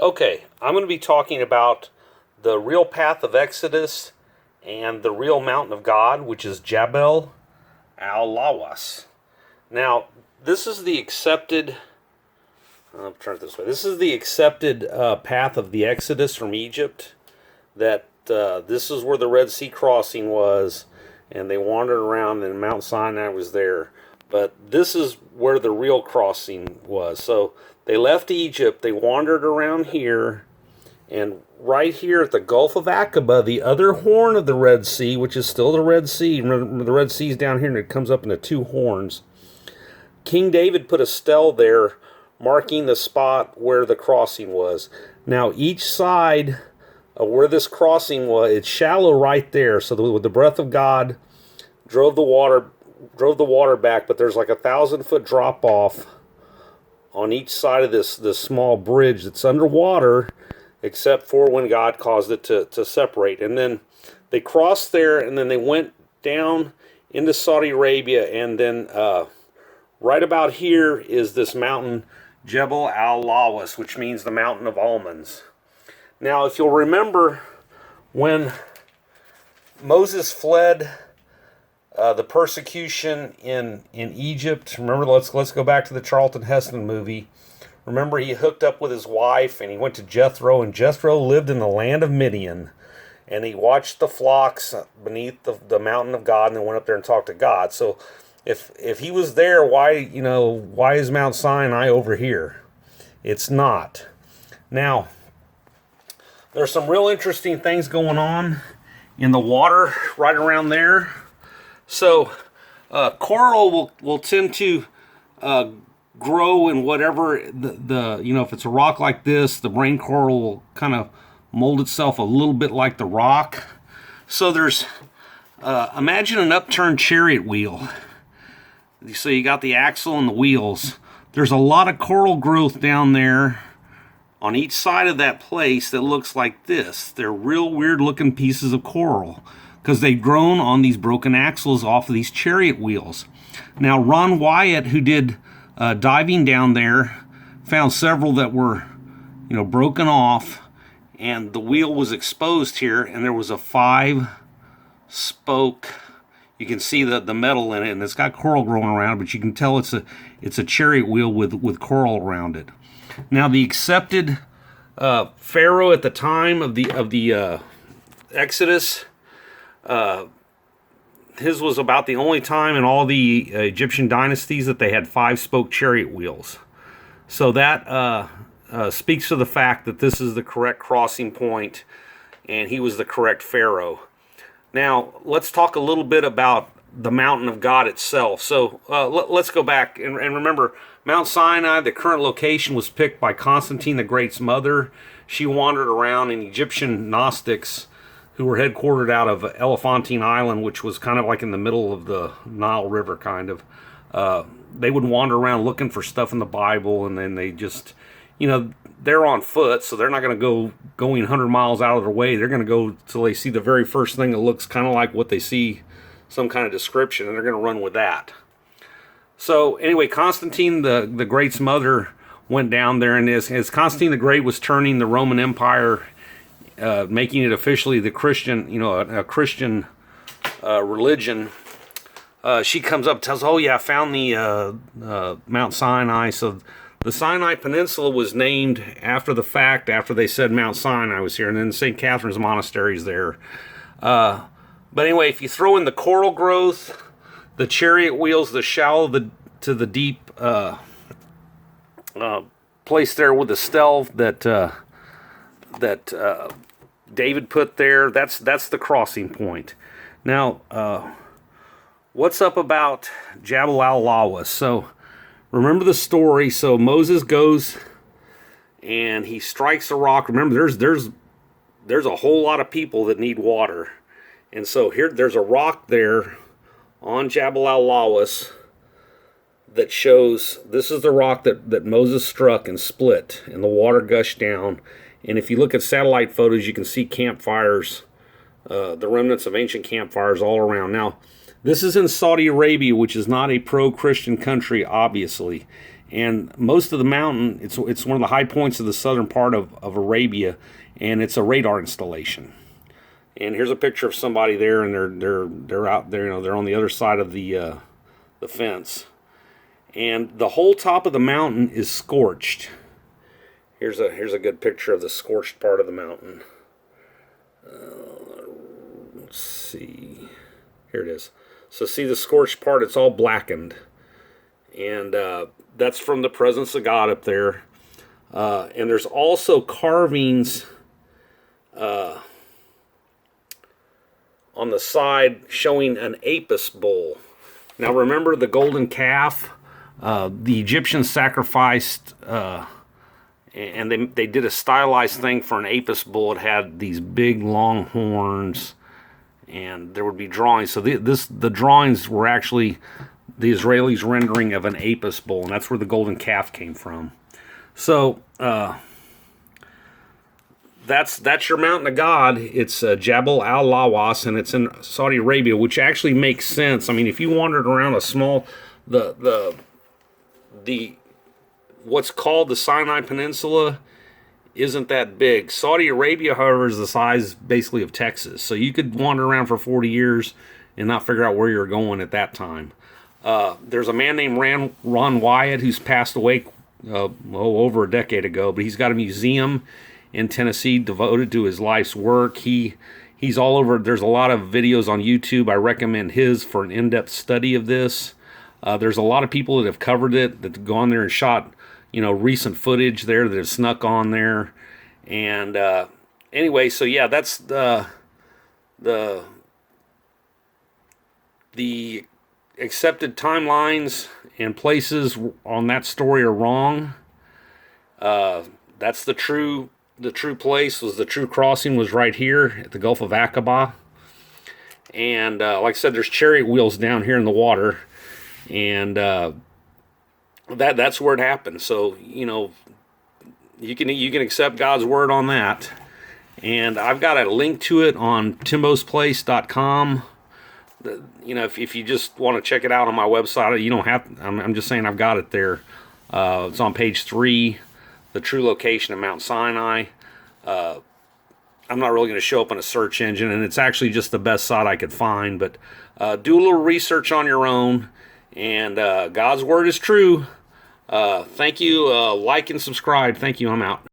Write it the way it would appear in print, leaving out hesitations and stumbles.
Okay, I'm going to be talking about the real path of Exodus and the real mountain of God, which is Jabal al-Lawas. Now, this is the accepted. I'll turn it this way. This is the accepted path of the Exodus from Egypt. That this is where the Red Sea crossing was, and they wandered around, and Mount Sinai was there. But this is where the real crossing was. So they left Egypt, they wandered around here, and right here at the Gulf of Aqaba, the other horn of the Red Sea, which is still the Red Sea, remember the Red Sea is down here and it comes up into two horns. King David put a stele there marking the spot where the crossing was. Now each side of where this crossing was, it's shallow right there, so with the breath of God drove the water back, but there's like 1,000-foot drop off on each side of this small bridge that's underwater, except for when God caused it to separate. And then they crossed there, and then they went down into Saudi Arabia, and then right about here is this mountain, Jabal al-Lawas, which means the mountain of almonds. Now, if you'll remember, when Moses fled the persecution in Egypt, remember, let's go back to the Charlton Heston movie. Remember, he hooked up with his wife, and he went to Jethro, and Jethro lived in the land of Midian, and he watched the flocks beneath the mountain of God, and then went up there and talked to God. So, if he was there, why is Mount Sinai over here? It's not. Now, there's some real interesting things going on in the water right around there. So, coral will tend to grow in whatever if it's a rock like this, the brain coral will kind of mold itself a little bit like the rock. So there's, imagine an upturned chariot wheel. So you got the axle and the wheels. There's a lot of coral growth down there on each side of that place that looks like this. They're real weird looking pieces of coral because they've grown on these broken axles off of these chariot wheels. Now, Ron Wyatt, who did diving down there, found several that were, broken off, and the wheel was exposed here, and there was a 5-spoke. You can see the metal in it, and it's got coral growing around it, but you can tell it's a chariot wheel with coral around it. Now, the accepted pharaoh at the time of the Exodus, his was about the only time in all the Egyptian dynasties that they had 5-spoke chariot wheels. So that speaks to the fact that this is the correct crossing point, and he was the correct pharaoh. Now, let's talk a little bit about the mountain of God itself. So let's go back and remember, Mount Sinai, the current location, was picked by Constantine the Great's mother. She wandered around, and Egyptian Gnostics, who were headquartered out of Elephantine Island, which was kind of like in the middle of the Nile River, kind of. They would wander around looking for stuff in the Bible, and then they just, they're on foot, so they're not going to go going 100 miles out of their way. They're going to go till they see the very first thing that looks kind of like what they see, some kind of description, and they're going to run with that. So anyway, Constantine the Great's mother went down there, and as Constantine the Great was turning the Roman Empire, making it officially the Christian, a Christian religion, she comes up and tells, oh yeah, I found the Mount Sinai. So the Sinai Peninsula was named after the fact, after they said Mount Sinai was here, and then St. Catherine's Monastery is there. But anyway, if you throw in the coral growth, the chariot wheels, the shallow to the deep place there with the stele that David put there, that's the crossing point. Now, what's up about Jabal al-Lawas? So, remember the story. So Moses goes and he strikes a rock. Remember, there's a whole lot of people that need water, and so there's a rock there on Jabal al-Lawas that shows this is the rock that Moses struck and split, and the water gushed down. And if you look at satellite photos, you can see campfires, the remnants of ancient campfires all around. Now, this is in Saudi Arabia, which is not a pro-Christian country, obviously. And most of the mountain, it's one of the high points of the southern part of Arabia, and it's a radar installation. And here's a picture of somebody there, and they're out there, they're on the other side of the fence. And the whole top of the mountain is scorched. Here's a good picture of the scorched part of the mountain. Let's see. Here it is. So see the scorched part, it's all blackened. And that's from the presence of God up there. And there's also carvings on the side showing an Apis bull. Now remember the golden calf? The Egyptians sacrificed, and they did a stylized thing for an Apis bull. It had these big long horns, and there would be drawings. So the drawings were actually the Israelis' rendering of an Apis bull, and that's where the golden calf came from. So that's your mountain of God. It's Jabal al-Lawas, and it's in Saudi Arabia, which actually makes sense. I mean, if you wandered around a small the what's called the Sinai Peninsula isn't that big. Saudi Arabia, however, is the size basically of Texas. So you could wander around for 40 years and not figure out where you're going at that time. There's a man named Ron Wyatt who's passed away over a decade ago, but he's got a museum in Tennessee devoted to his life's work. He's all over. There's a lot of videos on YouTube. I recommend his for an in-depth study of this. There's a lot of people that have covered it, that have gone there and shot, recent footage there that have snuck on there. And anyway, so yeah, that's the accepted timelines and places on that story are wrong. That's the true place. The true crossing was right here at the Gulf of Aqaba. And like I said, there's chariot wheels down here in the water. And that's where it happened. So you can accept God's word on that. And I've got a link to it on timbosplace.com. If you just want to check it out on my website, you don't have. I'm just saying I've got it there. It's on page 3, the true location of Mount Sinai. I'm not really going to show up on a search engine, and it's actually just the best site I could find. But do a little research on your own. And God's word is true. Thank you. Like and subscribe. Thank you. I'm out.